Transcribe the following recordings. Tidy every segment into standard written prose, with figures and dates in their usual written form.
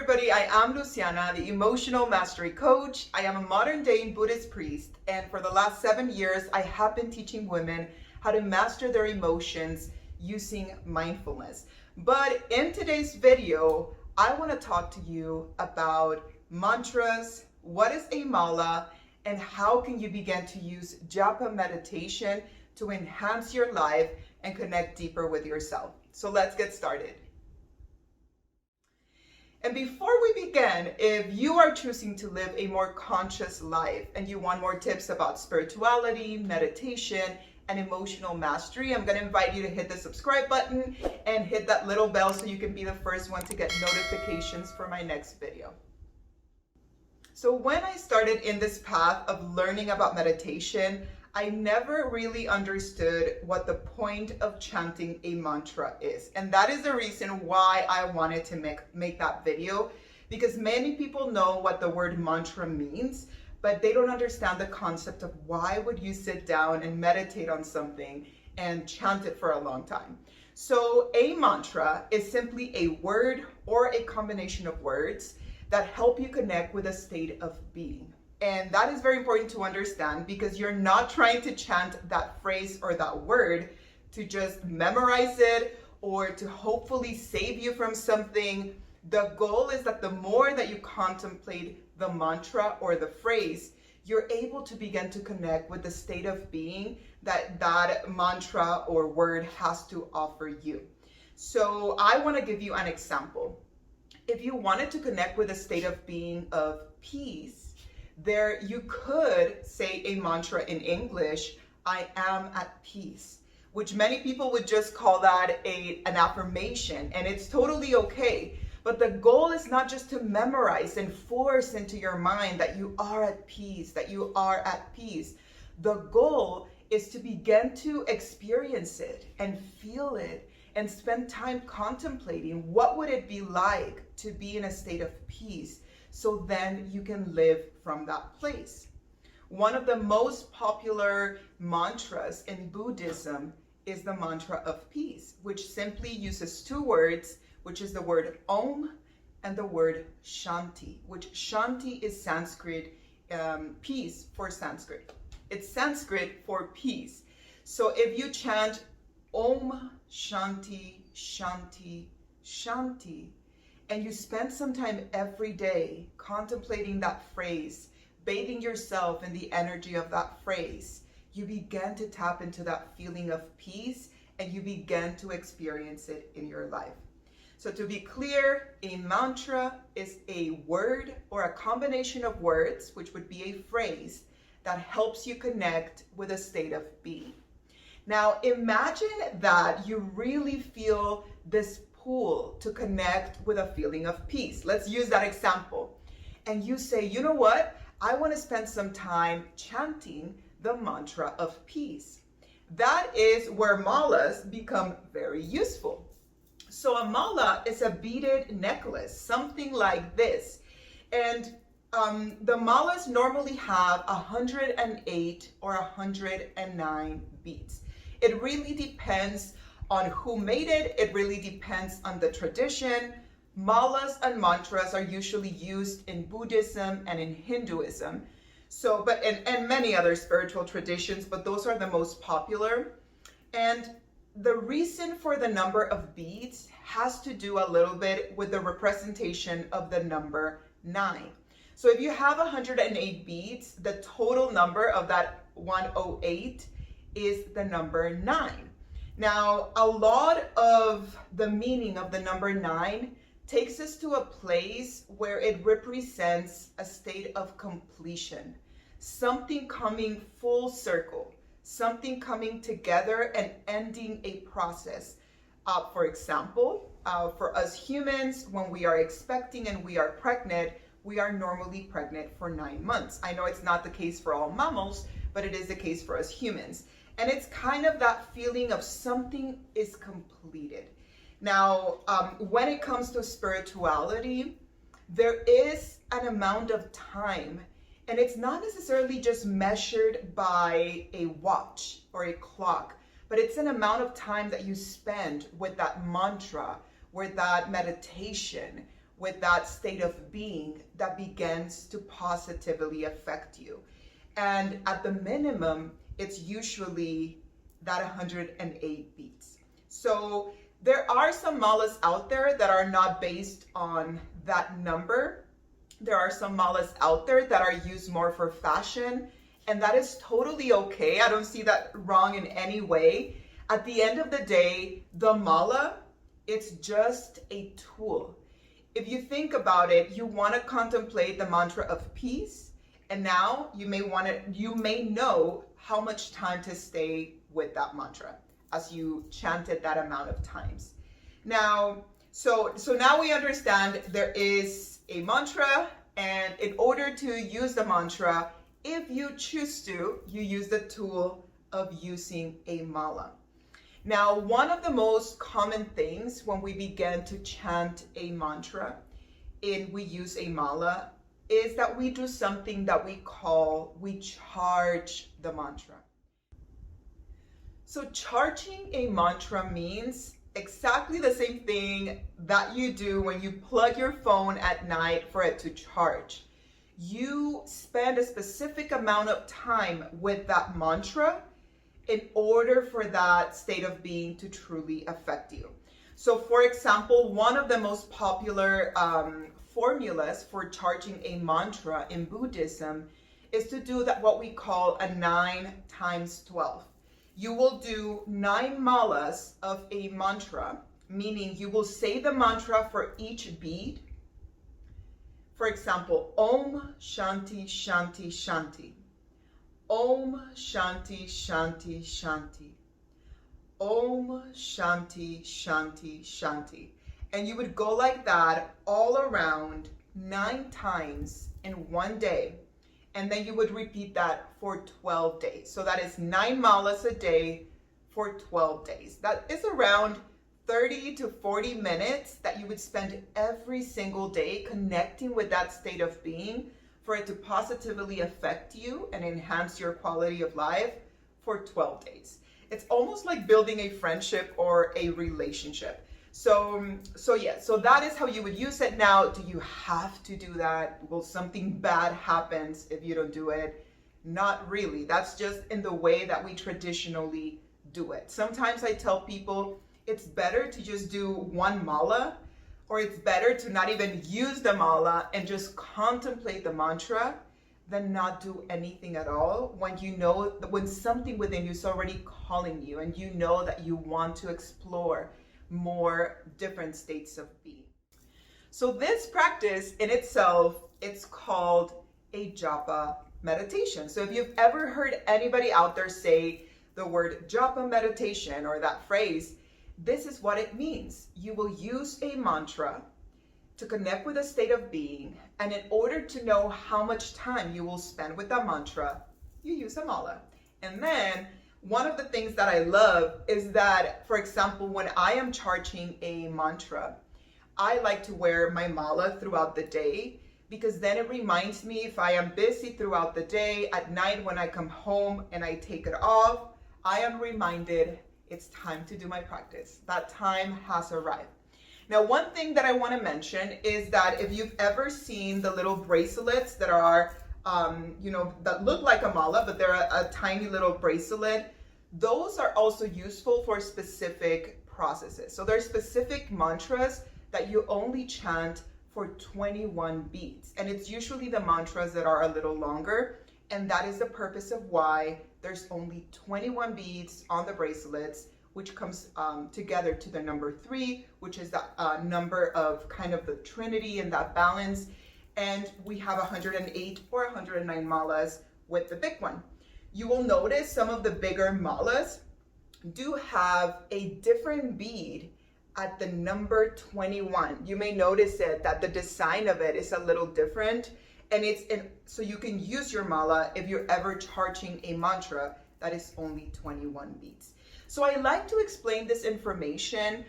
everybody, I am Luciana, the emotional mastery coach. I am a modern day Buddhist priest, and for the last 7 years, I have been teaching women how to master their emotions using mindfulness. But in today's video, I want to talk to you about mantras, what is a mala, and how can you begin to use Joppa Meditation to enhance your life and connect deeper with yourself. So let's get started. And before we begin, if you are choosing to live a more conscious life and you want more tips about spirituality, meditation, and emotional mastery, I'm going to invite you to hit the subscribe button and hit that little bell so you can be the first one to get notifications for my next video. So when I started in this path of learning about meditation, I never really understood what the point of chanting a mantra is. And that is the reason why I wanted to make that video, because many people know what the word mantra means, but they don't understand the concept of why would you sit down and meditate on something and chant it for a long time. So a mantra is simply a word or a combination of words that help you connect with a state of being. And that is very important to understand, because you're not trying to chant that phrase or that word to just memorize it or to hopefully save you from something. The goal is that the more that you contemplate the mantra or the phrase, you're able to begin to connect with the state of being that that mantra or word has to offer you. So I want to give you an example. If you wanted to connect with a state of being of peace, there you could say a mantra in English, I am at peace, which many people would just call that an affirmation, and it's totally okay. But the goal is not just to memorize and force into your mind that you are at peace, that you are at peace. The goal is to begin to experience it and feel it and spend time contemplating what would it be like to be in a state of peace, so then you can live from that place. One of the most popular mantras in Buddhism is the mantra of peace, which simply uses two words, which is the word Om and the word Shanti, which Shanti is Sanskrit, peace for Sanskrit. It's Sanskrit for peace. So if you chant Om Shanti, Shanti, Shanti, and you spend some time every day contemplating that phrase, bathing yourself in the energy of that phrase, you begin to tap into that feeling of peace and you begin to experience it in your life. So to be clear, a mantra is a word or a combination of words, which would be a phrase that helps you connect with a state of being. Now imagine that you really feel this pull to connect with a feeling of peace. Let's use that example. And you say, you know what? I want to spend some time chanting the mantra of peace. That is where malas become very useful. So a mala is a beaded necklace, something like this. And the malas normally have 108 or 109 beads. It really depends on who made it. It really depends on the tradition. Malas and mantras are usually used in Buddhism and in Hinduism. So, and many other spiritual traditions, but those are the most popular. And the reason for the number of beads has to do a little bit with the representation of the number 9. So if you have 108 beads, the total number of that 108 is the number 9. Now, a lot of the meaning of the number 9 takes us to a place where it represents a state of completion, something coming full circle, something coming together and ending a process. For example, for us humans, when we are expecting and we are pregnant, we are normally pregnant for 9 months. I know it's not the case for all mammals, but it is the case for us humans. And it's kind of that feeling of something is completed. Now, when it comes to spirituality, there is an amount of time, and it's not necessarily just measured by a watch or a clock, but it's an amount of time that you spend with that mantra, with that meditation, with that state of being that begins to positively affect you. And at the minimum, it's usually that 108 beats. So there are some malas out there that are not based on that number. There are some malas out there that are used more for fashion, and that is totally okay. I don't see that wrong in any way. At the end of the day, the mala, it's just a tool. If you think about it, you want to contemplate the mantra of peace, and now you may know how much time to stay with that mantra as you chant it that amount of times. Now, so now we understand there is a mantra, and in order to use the mantra, if you choose to, you use the tool of using a mala. Now, one of the most common things when we begin to chant a mantra and we use a mala is that we do something that we charge the mantra. So charging a mantra means exactly the same thing that you do when you plug your phone at night for it to charge. You spend a specific amount of time with that mantra in order for that state of being to truly affect you. So for example, one of the most popular formulas for charging a mantra in Buddhism is to do that what we call a 9 times 12. You will do 9 malas of a mantra, meaning you will say the mantra for each bead. For example, Om Shanti Shanti Shanti. Om Shanti Shanti Shanti. Om Shanti Shanti Shanti. And you would go like that all around 9 times in one day. And then you would repeat that for 12 days. So that is 9 malas a day for 12 days. That is around 30 to 40 minutes that you would spend every single day connecting with that state of being for it to positively affect you and enhance your quality of life for 12 days. It's almost like building a friendship or a relationship. So that is how you would use it. Now, do you have to do that? Will something bad happen if you don't do it? Not really. That's just in the way that we traditionally do it. Sometimes I tell people it's better to just do one mala, or it's better to not even use the mala and just contemplate the mantra than not do anything at all when you know that when something within you is already calling you and you know that you want to explore more different states of being. So this practice in itself, it's called a Joppa meditation. So if you've ever heard anybody out there say the word Joppa meditation or that phrase, this is what it means. You will use a mantra to connect with a state of being, and in order to know how much time you will spend with that mantra, you use a mala. And then one of the things that I love is that, for example, when I am charging a mantra, I like to wear my mala throughout the day, because then it reminds me if I am busy throughout the day, at night when I come home and I take it off, I am reminded it's time to do my practice. That time has arrived. Now, one thing that I want to mention is that if you've ever seen the little bracelets that are, that look like a mala, but they're a tiny little bracelet, those are also useful for specific processes. So there's specific mantras that you only chant for 21 beats. And it's usually the mantras that are a little longer. And that is the purpose of why there's only 21 beads on the bracelets, which comes together to the number 3, which is the number of kind of the Trinity and that balance. And we have 108 or 109 malas with the big one. You will notice some of the bigger malas do have a different bead at the number 21. You may notice it, that the design of it is a little different. And so you can use your mala if you're ever charging a mantra that is only 21 beats. So I like to explain this information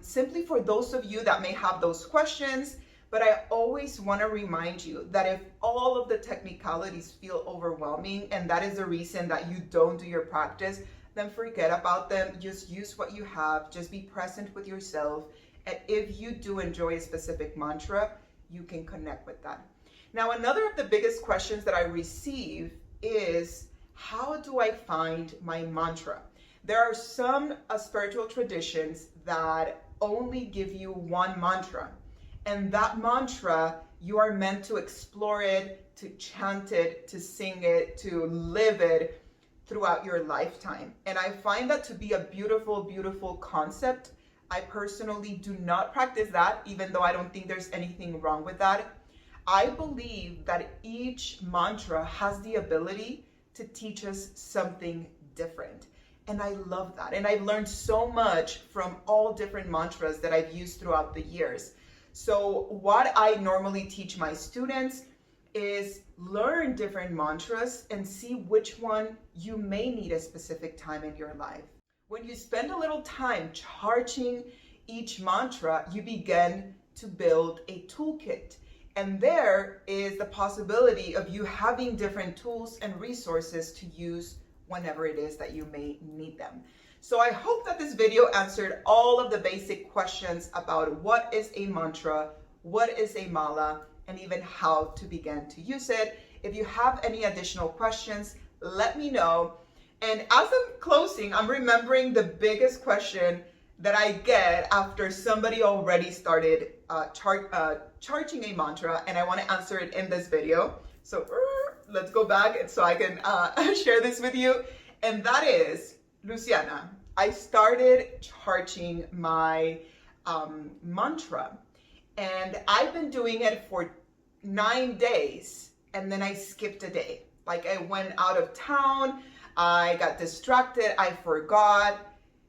simply for those of you that may have those questions, but I always want to remind you that if all of the technicalities feel overwhelming and that is the reason that you don't do your practice, then forget about them. Just use what you have, just be present with yourself, And if you do enjoy a specific mantra, you can connect with that. Now, another of the biggest questions that I receive is, how do I find my mantra? There are some spiritual traditions that only give you one mantra. And that mantra, you are meant to explore it, to chant it, to sing it, to live it throughout your lifetime. And I find that to be a beautiful, beautiful concept. I personally do not practice that, even though I don't think there's anything wrong with that. I believe that each mantra has the ability to teach us something different. And I love that. And I've learned so much from all different mantras that I've used throughout the years. So what I normally teach my students is learn different mantras and see which one you may need a specific time in your life. When you spend a little time charting each mantra, you begin to build a toolkit. And there is the possibility of you having different tools and resources to use whenever it is that you may need them. So I hope that this video answered all of the basic questions about what is a mantra, what is a mala, and even how to begin to use it. If you have any additional questions, let me know. And as I'm closing, I'm remembering the biggest question that I get after somebody already started charging a mantra, and I want to answer it in this video. So let's go back so I can share this with you. And that is, Luciana, I started charging my mantra, and I've been doing it for 9 days, and then I skipped a day. Like, I went out of town, I got distracted, I forgot.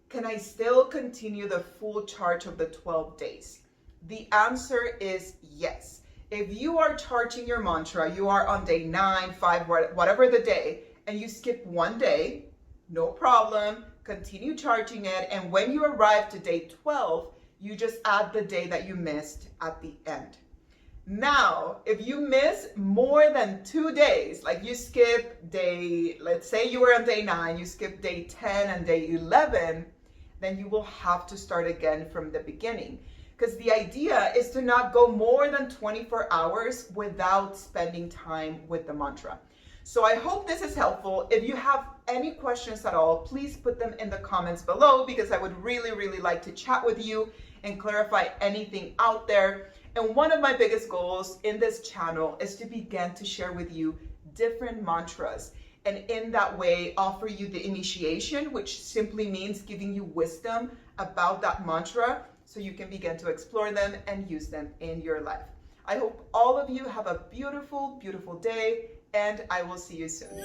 Can I still continue the full charge of the 12 days? The answer is yes. If you are charging your mantra, you are on day 9, 5, whatever the day, and you skip one day, no problem, continue charging it. And when you arrive to day 12, you just add the day that you missed at the end. Now, if you miss more than 2 days, like you skip day, let's say you were on day 9, you skip day 10 and day 11, then you will have to start again from the beginning. Because the idea is to not go more than 24 hours without spending time with the mantra. So I hope this is helpful. If you have any questions at all, please put them in the comments below, because I would really, really like to chat with you and clarify anything out there. And one of my biggest goals in this channel is to begin to share with you different mantras, and in that way offer you the initiation, which simply means giving you wisdom about that mantra so you can begin to explore them and use them in your life. I hope all of you have a beautiful, beautiful day, and I will see you soon.